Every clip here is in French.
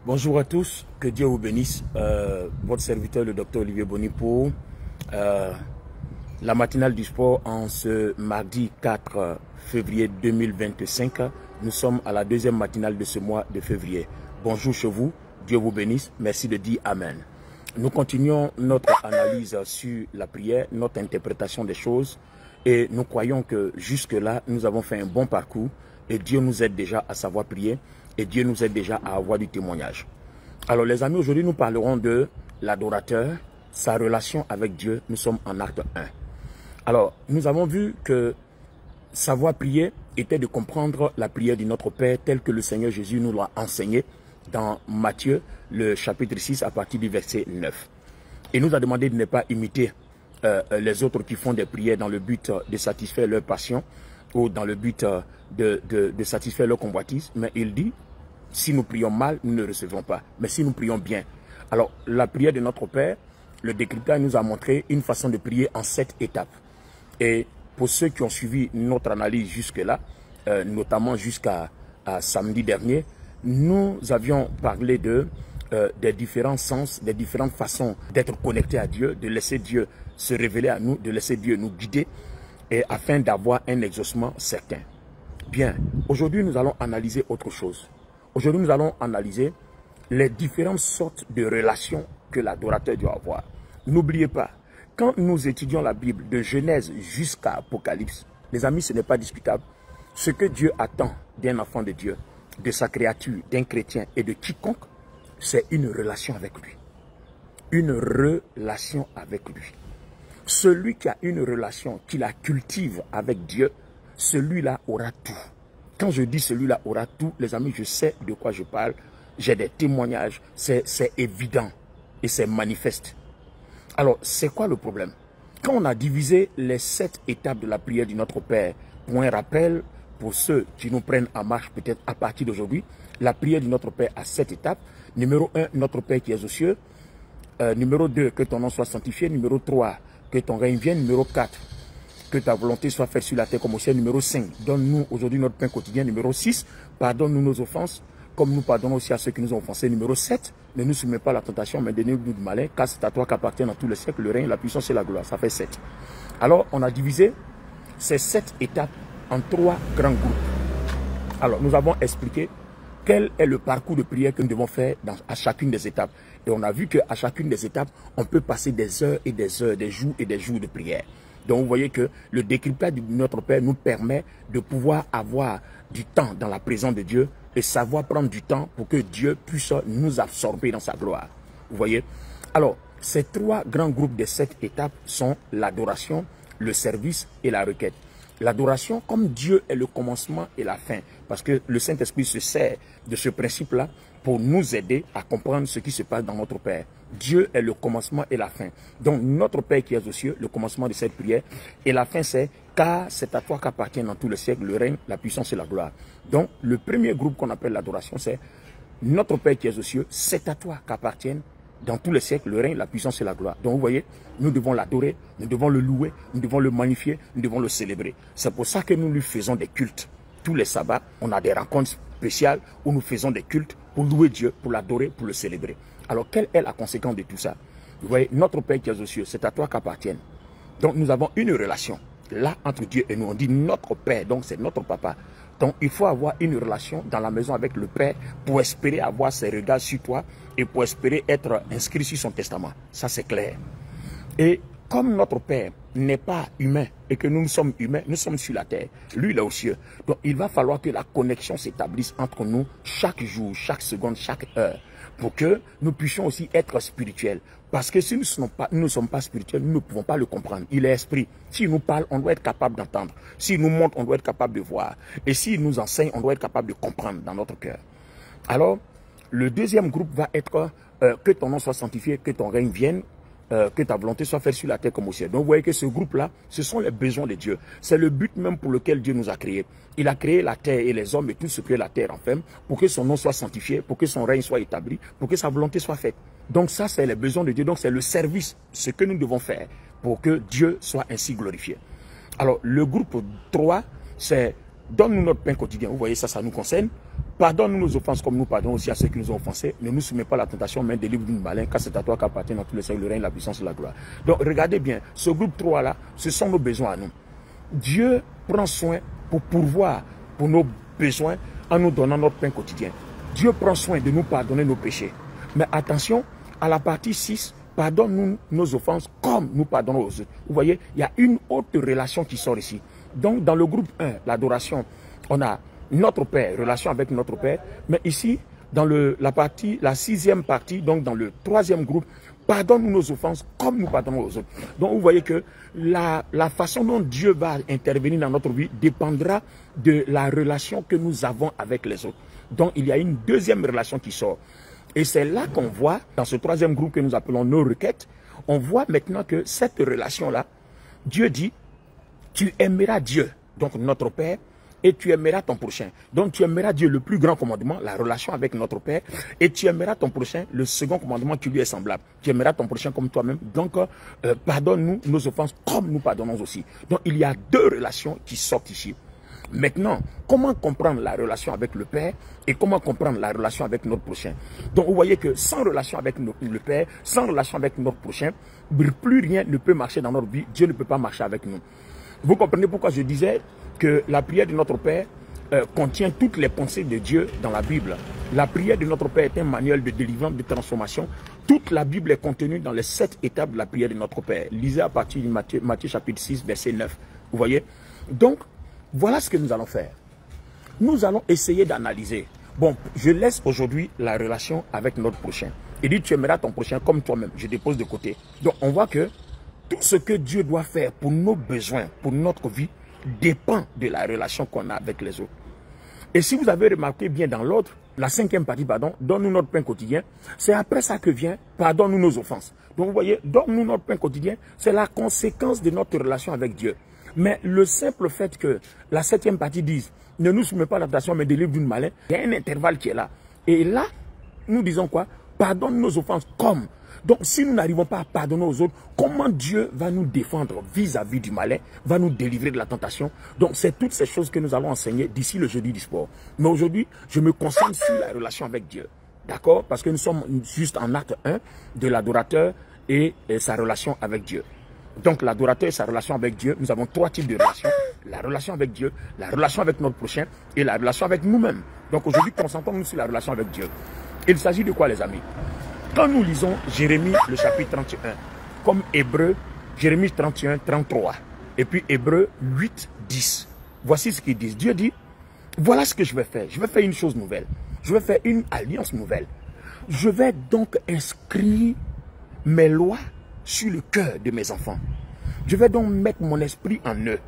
Bonjour à tous, que Dieu vous bénisse. Votre serviteur, le docteur Olivier Boni, pour la matinale du sport en ce mardi 4 février 2025. Nous sommes à la deuxième matinale de ce mois de février. Bonjour chez vous, Dieu vous bénisse. Merci de dire Amen. Nous continuons notre analyse sur la prière, notre interprétation des choses. Et nous croyons que jusque-là, nous avons fait un bon parcours. Et Dieu nous aide déjà à savoir prier. Et Dieu nous aide déjà à avoir du témoignage. Alors les amis, aujourd'hui nous parlerons de l'adorateur, sa relation avec Dieu. Nous sommes en acte 1. Alors nous avons vu que savoir prier était de comprendre la prière de notre Père telle que le Seigneur Jésus nous l'a enseigné dans Matthieu, le chapitre 6 à partir du verset 9. Il nous a demandé de ne pas imiter les autres qui font des prières dans le but de satisfaire leur passion ou dans le but de satisfaire leur convoitise, mais il dit: si nous prions mal, nous ne recevrons pas. Mais si nous prions bien. Alors, la prière de notre Père, le décryptage nous a montré une façon de prier en 7 étapes. Et pour ceux qui ont suivi notre analyse jusque-là, notamment jusqu'à samedi dernier, nous avions parlé des différents sens, des différentes façons d'être connectés à Dieu, de laisser Dieu se révéler à nous, de laisser Dieu nous guider, et afin d'avoir un exaucement certain. Bien, aujourd'hui nous allons analyser autre chose. Aujourd'hui, nous allons analyser les différentes sortes de relations que l'adorateur doit avoir. N'oubliez pas, quand nous étudions la Bible de Genèse jusqu'à Apocalypse, les amis, ce n'est pas discutable. Ce que Dieu attend d'un enfant de Dieu, de sa créature, d'un chrétien et de quiconque, c'est une relation avec lui. Une relation avec lui. Celui qui a une relation, qui la cultive avec Dieu, celui-là aura tout. Quand je dis celui-là aura tout, les amis, je sais de quoi je parle. J'ai des témoignages, c'est évident et c'est manifeste. Alors, c'est quoi le problème? Quand on a divisé les 7 étapes de la prière de notre Père, pour un rappel, pour ceux qui nous prennent en marche peut-être à partir d'aujourd'hui, la prière de notre Père a 7 étapes. Numéro 1, notre Père qui es aux cieux. Numéro 2, que ton nom soit sanctifié. Numéro 3, que ton règne vienne. Numéro 4, que ta volonté soit faite sur la terre comme au ciel. Numéro 5, donne-nous aujourd'hui notre pain quotidien. Numéro 6, pardonne-nous nos offenses, comme nous pardonnons aussi à ceux qui nous ont offensés. Numéro 7, ne nous soumets pas à la tentation, mais donne-nous du malin, car c'est à toi qu'appartiennent dans tous les siècles le règne, la puissance et la gloire. Ça fait 7. Alors, on a divisé ces 7 étapes en 3 grands groupes. Alors, nous avons expliqué quel est le parcours de prière que nous devons faire à chacune des étapes. Et on a vu qu'à chacune des étapes, on peut passer des heures et des heures, des jours et des jours de prière. Donc vous voyez que le décryptage de notre Père nous permet de pouvoir avoir du temps dans la présence de Dieu et savoir prendre du temps pour que Dieu puisse nous absorber dans sa gloire. Vous voyez? Alors, ces 3 grands groupes de 7 étapes sont l'adoration, le service et la requête. L'adoration, comme Dieu est le commencement et la fin, parce que le Saint-Esprit se sert de ce principe-là pour nous aider à comprendre ce qui se passe dans notre Père. Dieu est le commencement et la fin. Donc notre Père qui est aux cieux, le commencement de cette prière, et la fin c'est « car c'est à toi qu'appartient dans tous les siècles le règne, la puissance et la gloire ». Donc le premier groupe qu'on appelle l'adoration, c'est « notre Père qui est aux cieux, c'est à toi qu'appartiennent dans tous les siècles le règne, la puissance et la gloire ». Donc vous voyez, nous devons l'adorer, nous devons le louer, nous devons le magnifier, nous devons le célébrer. C'est pour ça que nous lui faisons des cultes. Tous les sabbats, on a des rencontres spéciales où nous faisons des cultes pour louer Dieu, pour l'adorer, pour le célébrer. Alors, quelle est la conséquence de tout ça? Vous voyez, notre Père qui est aux cieux, c'est à toi qu'appartiennent. Donc, nous avons une relation là entre Dieu et nous. On dit notre Père, donc c'est notre papa. Donc, il faut avoir une relation dans la maison avec le Père pour espérer avoir ses regards sur toi et pour espérer être inscrit sur son testament. Ça, c'est clair. Et comme notre Père n'est pas humain et que nous sommes humains, nous sommes sur la terre, lui il est aux cieux. Donc il va falloir que la connexion s'établisse entre nous chaque jour, chaque seconde, chaque heure, pour que nous puissions aussi être spirituels. Parce que si nous ne sommes pas spirituels, nous ne pouvons pas le comprendre. Il est esprit. S'il nous parle, on doit être capable d'entendre. S'il nous montre, on doit être capable de voir. Et s'il nous enseigne, on doit être capable de comprendre dans notre cœur. Alors, le deuxième groupe va être que ton nom soit sanctifié, que ton règne vienne, que ta volonté soit faite sur la terre comme au ciel. Donc vous voyez que ce groupe-là, ce sont les besoins de Dieu. C'est le but même pour lequel Dieu nous a créés. Il a créé la terre et les hommes et tout ce que la terre enferme pour que son nom soit sanctifié, pour que son règne soit établi, pour que sa volonté soit faite. Donc ça, c'est les besoins de Dieu. Donc c'est le service, ce que nous devons faire pour que Dieu soit ainsi glorifié. Alors le groupe 3, c'est donne-nous notre pain quotidien. Vous voyez ça, ça nous concerne. pardonne-nous nos offenses comme nous pardonnons aussi à ceux qui nous ont offensés. Ne nous soumets pas à la tentation, mais délivre-nous du malin, car c'est à toi qu'appartient dans tous les siècles le règne, la puissance et la gloire. Donc regardez bien, ce groupe 3 là, ce sont nos besoins à nous. Dieu prend soin pour pourvoir pour nos besoins en nous donnant notre pain quotidien. Dieu prend soin de nous pardonner nos péchés. Mais attention, à la partie 6, pardonne-nous nos offenses comme nous pardonnons aux autres. Vous voyez, il y a une autre relation qui sort ici. Donc dans le groupe 1, l'adoration, on a notre Père, relation avec notre Père. Mais ici, dans la sixième partie, donc dans le troisième groupe, pardonne-nous nos offenses comme nous pardonnons aux autres. Donc vous voyez que la façon dont Dieu va intervenir dans notre vie dépendra de la relation que nous avons avec les autres. Donc il y a une deuxième relation qui sort. Et c'est là qu'on voit, dans ce troisième groupe que nous appelons nos requêtes, on voit maintenant que cette relation-là, Dieu dit, tu aimeras Dieu, donc notre Père, et tu aimeras ton prochain. Donc tu aimeras Dieu, le plus grand commandement, la relation avec notre Père, et tu aimeras ton prochain, le second commandement qui lui est semblable. Tu aimeras ton prochain comme toi-même. Donc pardonne-nous nos offenses comme nous pardonnons aussi. Donc il y a deux relations qui sortent ici. Maintenant, comment comprendre la relation avec le Père et comment comprendre la relation avec notre prochain? Donc vous voyez que sans relation avec le Père, sans relation avec notre prochain, plus rien ne peut marcher dans notre vie. Dieu ne peut pas marcher avec nous. Vous comprenez pourquoi je disais que la prière de notre Père contient toutes les pensées de Dieu dans la Bible. La prière de notre Père est un manuel de délivrance, de transformation. Toute la Bible est contenue dans les 7 étapes de la prière de notre Père. Lisez à partir de Matthieu chapitre 6, verset 9. Vous voyez? Donc, voilà ce que nous allons faire. Nous allons essayer d'analyser. Bon, je laisse aujourd'hui la relation avec notre prochain. Il dit, tu aimeras ton prochain comme toi-même. Je dépose de côté. Donc, on voit que tout ce que Dieu doit faire pour nos besoins, pour notre vie, dépend de la relation qu'on a avec les autres. Et si vous avez remarqué bien dans l'ordre, la cinquième partie, pardon, donne-nous notre pain quotidien, c'est après ça que vient, pardonne-nous nos offenses. Donc vous voyez, donne-nous notre pain quotidien, c'est la conséquence de notre relation avec Dieu. Mais le simple fait que la septième partie dise, ne nous soumets pas à la tentation, mais délivre du malin, il y a un intervalle qui est là. Et là, nous disons quoi? Pardonne nos offenses comme. Donc si nous n'arrivons pas à pardonner aux autres, comment Dieu va nous défendre vis-à-vis du malin, va nous délivrer de la tentation? Donc c'est toutes ces choses que nous allons enseigner d'ici le jeudi du sport. Mais aujourd'hui, je me concentre sur la relation avec Dieu. D'accord? Parce que nous sommes juste en acte 1 de l'adorateur et sa relation avec Dieu. Donc l'adorateur et sa relation avec Dieu, nous avons 3 types de relations. La relation avec Dieu, la relation avec notre prochain et la relation avec nous-mêmes. Donc aujourd'hui, concentrons-nous sur la relation avec Dieu. Il s'agit de quoi les amis? Quand nous lisons Jérémie le chapitre 31, comme Hébreu, Jérémie 31, 33, et puis Hébreu 8, 10, voici ce qu'ils disent. Dieu dit, voilà ce que je vais faire. Je vais faire une chose nouvelle. Je vais faire une alliance nouvelle. Je vais donc inscrire mes lois sur le cœur de mes enfants. Je vais donc mettre mon esprit en eux,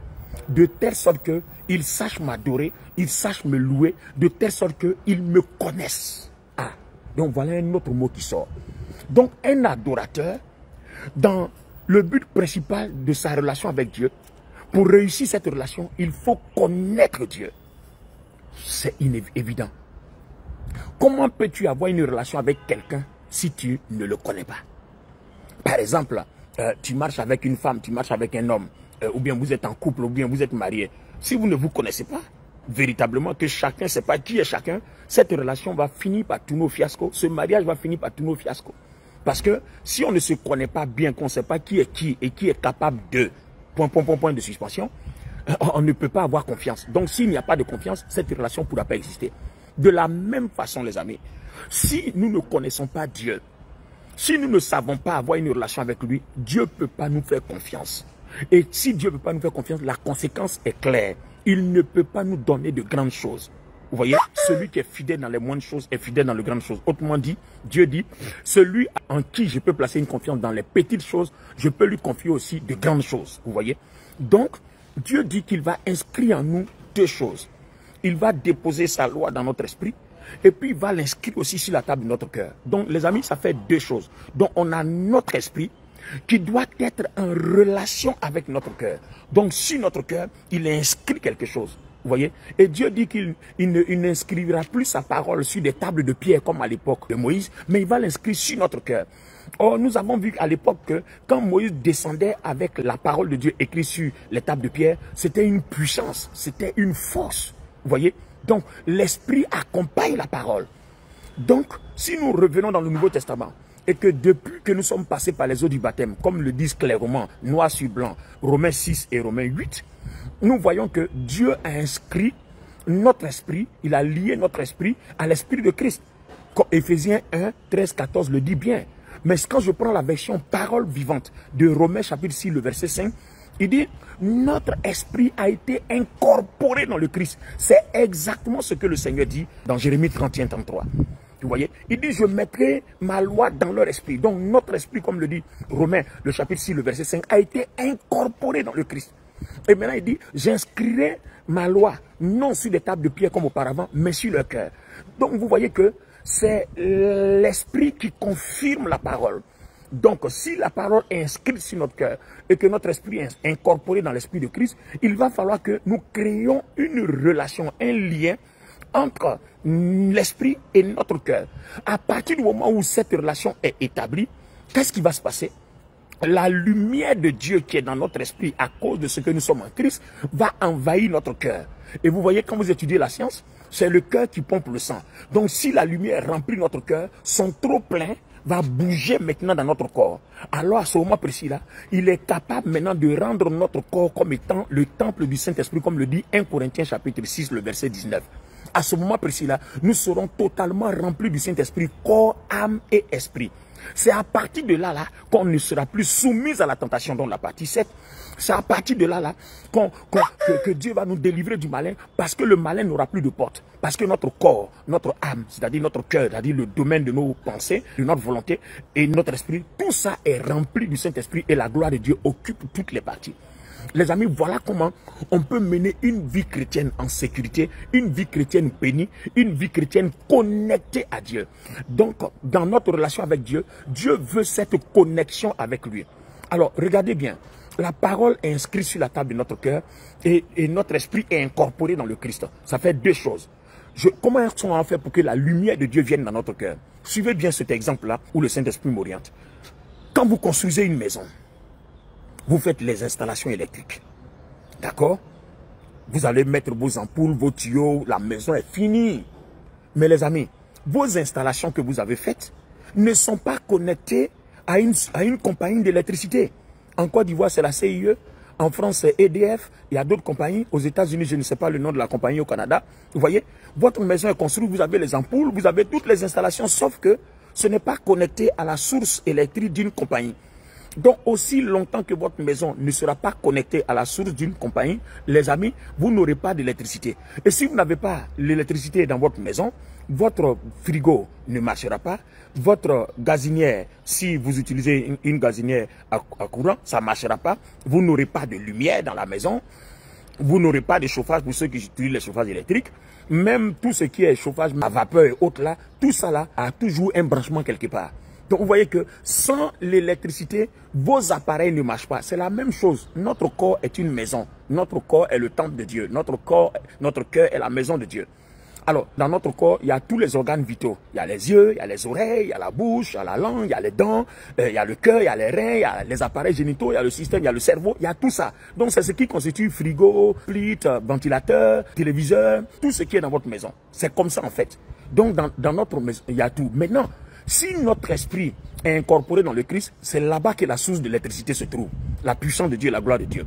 de telle sorte qu'ils sachent m'adorer, ils sachent me louer, de telle sorte qu'ils me connaissent. Ah, donc voilà un autre mot qui sort. Donc un adorateur, dans le but principal de sa relation avec Dieu, pour réussir cette relation, il faut connaître Dieu. C'est évident. Comment peux-tu avoir une relation avec quelqu'un si tu ne le connais pas? Par exemple, tu marches avec une femme, tu marches avec un homme, ou bien vous êtes en couple, ou bien vous êtes marié. Si vous ne vous connaissez pas, véritablement, que chacun ne sait pas qui est chacun, cette relation va finir par tourner au fiasco, ce mariage va finir par tourner au fiasco. Parce que si on ne se connaît pas bien, qu'on ne sait pas qui et qui est capable de, point de suspension, on ne peut pas avoir confiance. Donc s'il n'y a pas de confiance, cette relation ne pourra pas exister. De la même façon, les amis, si nous ne connaissons pas Dieu, si nous ne savons pas avoir une relation avec lui, Dieu ne peut pas nous faire confiance. Et si Dieu ne peut pas nous faire confiance, la conséquence est claire. Il ne peut pas nous donner de grandes choses. Vous voyez, celui qui est fidèle dans les moindres choses est fidèle dans les grandes choses. Autrement dit, Dieu dit, celui en qui je peux placer une confiance dans les petites choses, je peux lui confier aussi de grandes choses. Vous voyez? Donc, Dieu dit qu'il va inscrire en nous 2 choses. Il va déposer sa loi dans notre esprit. Et puis il va l'inscrire aussi sur la table de notre cœur. Donc les amis, ça fait 2 choses. Donc on a notre esprit qui doit être en relation avec notre cœur. Donc sur notre cœur, il inscrit quelque chose. Vous voyez? Et Dieu dit qu'il n'inscrira plus sa parole sur des tables de pierre comme à l'époque de Moïse, mais il va l'inscrire sur notre cœur. Or, nous avons vu à l'époque que quand Moïse descendait avec la parole de Dieu écrite sur les tables de pierre, c'était une puissance, c'était une force. Vous voyez? Donc, l'esprit accompagne la parole. Donc, si nous revenons dans le Nouveau Testament, et que depuis que nous sommes passés par les eaux du baptême, comme le disent clairement, noir sur blanc, Romains 6 et Romains 8, nous voyons que Dieu a inscrit notre esprit, il a lié notre esprit à l'esprit de Christ. Comme Éphésiens 1, 13, 14 le dit bien. Mais quand je prends la version parole vivante de Romains chapitre 6, le verset 5, il dit, notre esprit a été incorporé dans le Christ. C'est exactement ce que le Seigneur dit dans Jérémie 31, 33. Vous voyez, il dit, je mettrai ma loi dans leur esprit. Donc notre esprit, comme le dit Romains, le chapitre 6, le verset 5, a été incorporé dans le Christ. Et maintenant il dit, j'inscrirai ma loi, non sur des tables de pierre comme auparavant, mais sur le cœur. Donc vous voyez que c'est l'esprit qui confirme la parole. Donc si la parole est inscrite sur notre cœur et que notre esprit est incorporé dans l'esprit de Christ, il va falloir que nous créions une relation, un lien entre l'esprit et notre cœur. À partir du moment où cette relation est établie, qu'est-ce qui va se passer? La lumière de Dieu qui est dans notre esprit à cause de ce que nous sommes en Christ va envahir notre cœur. Et vous voyez, quand vous étudiez la science, c'est le cœur qui pompe le sang. Donc si la lumière remplit notre cœur, son trop plein va bouger maintenant dans notre corps. Alors à ce moment précis-là, il est capable maintenant de rendre notre corps comme étant le temple du Saint-Esprit, comme le dit 1 Corinthiens chapitre 6, le verset 19. À ce moment précis-là, nous serons totalement remplis du Saint-Esprit, corps, âme et esprit. C'est à partir de là, qu'on ne sera plus soumis à la tentation, dans la partie 7. C'est à partir de là, que Dieu va nous délivrer du malin, parce que le malin n'aura plus de porte. Parce que notre corps, notre âme, c'est-à-dire notre cœur, c'est-à-dire le domaine de nos pensées, de notre volonté et notre esprit, tout ça est rempli du Saint-Esprit et la gloire de Dieu occupe toutes les parties. Les amis, voilà comment on peut mener une vie chrétienne en sécurité, une vie chrétienne bénie, une vie chrétienne connectée à Dieu. Donc, dans notre relation avec Dieu, Dieu veut cette connexion avec lui. Alors, regardez bien, la parole est inscrite sur la table de notre cœur et notre esprit est incorporé dans le Christ. Ça fait deux choses. Comment est-ce qu'on va faire pour que la lumière de Dieu vienne dans notre cœur? Suivez bien cet exemple-là où le Saint-Esprit m'oriente. Quand vous construisez une maison, vous faites les installations électriques. D'accord? Vous allez mettre vos ampoules, vos tuyaux, la maison est finie. Mais les amis, vos installations que vous avez faites ne sont pas connectées à une compagnie d'électricité. En Côte d'Ivoire, c'est la CIE. En France, c'est EDF. Il y a d'autres compagnies. Aux États-Unis, je ne sais pas le nom de la compagnie au Canada. Vous voyez, votre maison est construite, vous avez les ampoules, vous avez toutes les installations, sauf que ce n'est pas connecté à la source électrique d'une compagnie. Donc, aussi longtemps que votre maison ne sera pas connectée à la source d'une compagnie, les amis, vous n'aurez pas d'électricité. Et si vous n'avez pas l'électricité dans votre maison, votre frigo ne marchera pas. Votre gazinière, si vous utilisez une gazinière à courant, ça ne marchera pas. Vous n'aurez pas de lumière dans la maison. Vous n'aurez pas de chauffage pour ceux qui utilisent les chauffages électriques. Même tout ce qui est chauffage à vapeur et autres là, tout ça là a toujours un branchement quelque part. Donc vous voyez que sans l'électricité, vos appareils ne marchent pas. C'est la même chose. Notre corps est une maison. Notre corps est le temple de Dieu. Notre cœur est la maison de Dieu. Alors, dans notre corps, il y a tous les organes vitaux. Il y a les yeux, il y a les oreilles, il y a la bouche, il y a la langue, il y a les dents, il y a le cœur, il y a les reins, il y a les appareils génitaux, il y a le système, il y a le cerveau, il y a tout ça. Donc, c'est ce qui constitue frigo, plite, ventilateur, téléviseur, tout ce qui est dans votre maison. C'est comme ça en fait. Donc, dans notre maison, il y a tout. Maintenant, si notre esprit est incorporé dans le Christ, c'est là-bas que la source de l'électricité se trouve. La puissance de Dieu, la gloire de Dieu.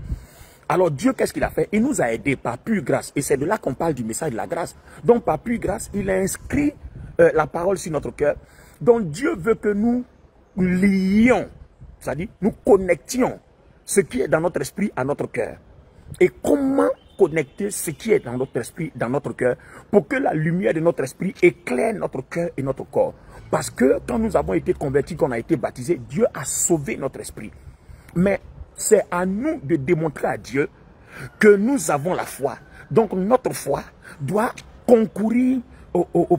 Alors Dieu, qu'est-ce qu'il a fait? Il nous a aidés par pure grâce. Et c'est de là qu'on parle du message de la grâce. Donc par pure grâce, il a inscrit la parole sur notre cœur. Donc Dieu veut que nous lions, c'est-à-dire nous connections ce qui est dans notre esprit à notre cœur. Et comment connecter ce qui est dans notre esprit, dans notre cœur, pour que la lumière de notre esprit éclaire notre cœur et notre corps? Parce que quand nous avons été convertis, qu'on a été baptisés, Dieu a sauvé notre esprit. Mais c'est à nous de démontrer à Dieu que nous avons la foi. Donc notre foi doit concourir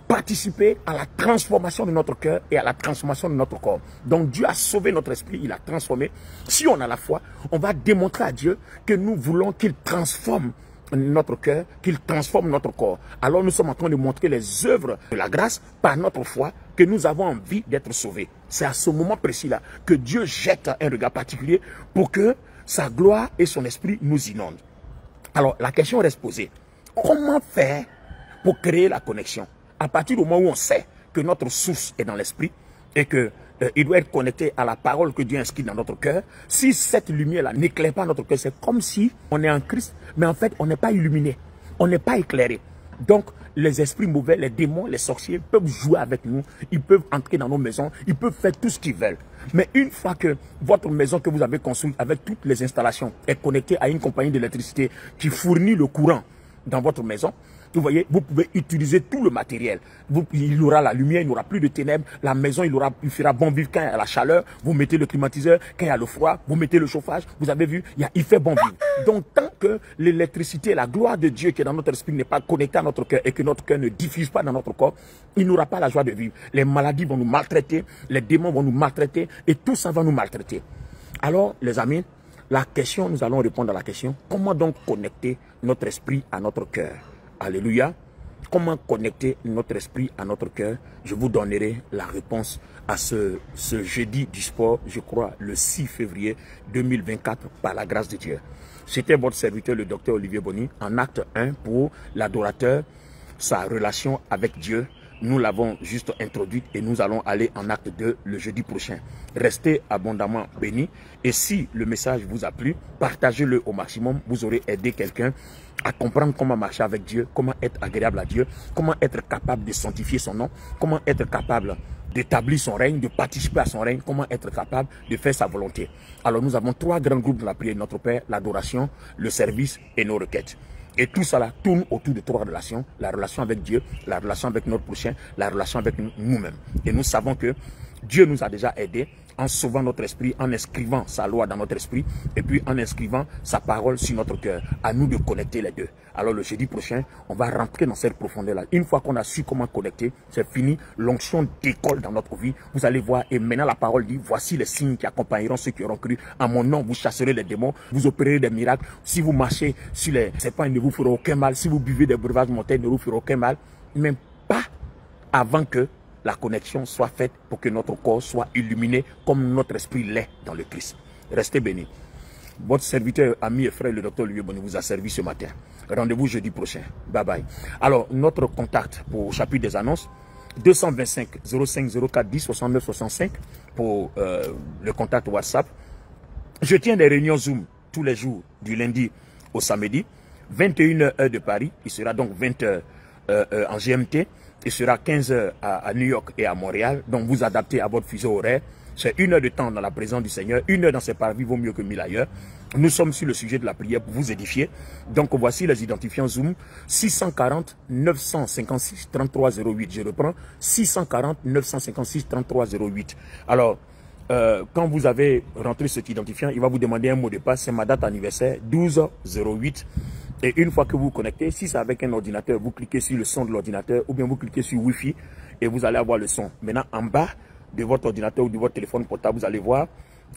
participer à la transformation de notre cœur et à la transformation de notre corps. Donc Dieu a sauvé notre esprit, il a transformé. Si on a la foi, on va démontrer à Dieu que nous voulons qu'il transforme notre cœur, qu'il transforme notre corps. Alors nous sommes en train de montrer les œuvres de la grâce par notre foi que nous avons envie d'être sauvés. C'est à ce moment précis-là que Dieu jette un regard particulier pour que sa gloire et son esprit nous inondent. Alors la question reste posée. Comment faire pour créer la connexion. À partir du moment où on sait que notre source est dans l'esprit et que il doit être connecté à la parole que Dieu inscrit dans notre cœur, si cette lumière-là n'éclaire pas notre cœur, c'est comme si on est en Christ, mais en fait, on n'est pas illuminé, on n'est pas éclairé. Donc, les esprits mauvais, les démons, les sorciers peuvent jouer avec nous, ils peuvent entrer dans nos maisons, ils peuvent faire tout ce qu'ils veulent. Mais une fois que votre maison que vous avez construite avec toutes les installations est connectée à une compagnie d'électricité qui fournit le courant dans votre maison, vous voyez, vous pouvez utiliser tout le matériel. Il y aura la lumière, il n'y aura plus de ténèbres. La maison, il fera bon vivre quand il y a la chaleur. Vous mettez le climatiseur. Quand il y a le froid, vous mettez le chauffage. Vous avez vu, il fait bon vivre. Donc, tant que l'électricité, la gloire de Dieu qui est dans notre esprit n'est pas connectée à notre cœur et que notre cœur ne diffuse pas dans notre corps, il n'aura pas la joie de vivre. Les maladies vont nous maltraiter, les démons vont nous maltraiter et tout ça va nous maltraiter. Alors, les amis, la question, nous allons répondre à la question, comment donc connecter notre esprit à notre cœur? Alléluia. Comment connecter notre esprit à notre cœur? Je vous donnerai la réponse à ce jeudi du sport, je crois, le 6 février 2024, par la grâce de Dieu. C'était votre serviteur, le docteur Olivier Boni, en acte 1 pour l'adorateur, sa relation avec Dieu. Nous l'avons juste introduite et nous allons aller en acte 2 le jeudi prochain. Restez abondamment bénis et si le message vous a plu, partagez-le au maximum. Vous aurez aidé quelqu'un à comprendre comment marcher avec Dieu, comment être agréable à Dieu, comment être capable de sanctifier son nom, comment être capable d'établir son règne, de participer à son règne, comment être capable de faire sa volonté. Alors nous avons 3 grands groupes de la prière de notre Père, l'adoration, le service et nos requêtes. Et tout cela tourne autour de 3 relations. La relation avec Dieu, la relation avec notre prochain, la relation avec nous-mêmes. Et nous savons que Dieu nous a déjà aidés en sauvant notre esprit, en inscrivant sa loi dans notre esprit et puis en inscrivant sa parole sur notre cœur. À nous de connecter les deux. Alors le jeudi prochain, on va rentrer dans cette profondeur-là. Une fois qu'on a su comment connecter, c'est fini. L'onction décolle dans notre vie. Vous allez voir, et maintenant la parole dit, voici les signes qui accompagneront ceux qui auront cru. En mon nom, vous chasserez les démons, vous opérerez des miracles. Si vous marchez sur les serpents, ils ne vous feront aucun mal. Si vous buvez des breuvages mortels, ils ne vous feront aucun mal. Même pas avant que la connexion soit faite pour que notre corps soit illuminé comme notre esprit l'est dans le Christ. Restez bénis. Votre serviteur, ami et frère, le docteur Olivier Boni, vous a servi ce matin. Rendez-vous jeudi prochain. Bye bye. Alors, notre contact pour le chapitre des annonces, 225 05 04 10 69 65 pour le contact WhatsApp. Je tiens des réunions Zoom tous les jours, du lundi au samedi, 21h heure de Paris. Il sera donc 20h en GMT. Il sera 15h à New York et à Montréal. Donc vous adaptez à votre fuseau horaire. C'est 1 heure de temps dans la présence du Seigneur. 1 heure dans ses parvis vaut mieux que 1000 ailleurs. Nous sommes sur le sujet de la prière pour vous édifier. Donc voici les identifiants Zoom. 640 956 3308. Je reprends. 640 956 3308. Alors, quand vous avez rentré cet identifiant, il va vous demander un mot de passe. C'est ma date anniversaire, 12-08. Et une fois que vous vous connectez, si c'est avec un ordinateur, vous cliquez sur le son de l'ordinateur ou bien vous cliquez sur Wi-Fi et vous allez avoir le son. Maintenant, en bas de votre ordinateur ou de votre téléphone portable, vous allez voir,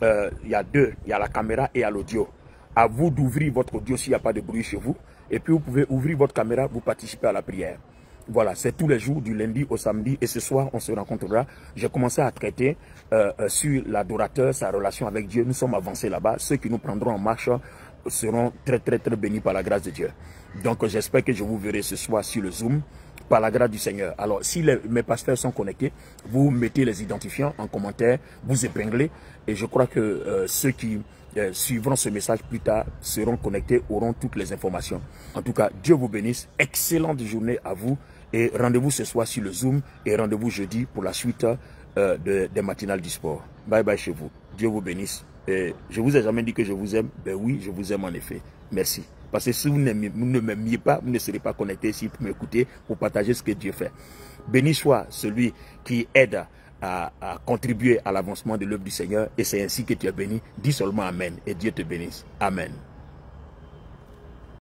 il y a deux, il y a la caméra et il y a l'audio. À vous d'ouvrir votre audio s'il n'y a pas de bruit chez vous. Et puis vous pouvez ouvrir votre caméra, vous participez à la prière. Voilà, c'est tous les jours, du lundi au samedi. Et ce soir, on se rencontrera. J'ai commencé à traiter sur l'adorateur, sa relation avec Dieu. Nous sommes avancés là-bas. Ceux qui nous prendront en marche seront très bénis par la grâce de Dieu. Donc, j'espère que je vous verrai ce soir sur le Zoom, par la grâce du Seigneur. Alors, si mes pasteurs sont connectés, vous mettez les identifiants en commentaire, vous épinglez. Et je crois que ceux qui suivront ce message plus tard seront connectés, auront toutes les informations. En tout cas, Dieu vous bénisse. Excellente journée à vous. Et rendez-vous ce soir sur le Zoom et rendez-vous jeudi pour la suite des matinales du sport. Bye bye chez vous. Dieu vous bénisse. Et je vous ai jamais dit que je vous aime. Ben oui, je vous aime en effet. Merci. Parce que si vous ne m'aimiez pas, vous ne serez pas connecté ici pour m'écouter, pour partager ce que Dieu fait. Béni soit celui qui aide à contribuer à l'avancement de l'œuvre du Seigneur. Et c'est ainsi que tu es béni. Dis seulement Amen. Et Dieu te bénisse. Amen.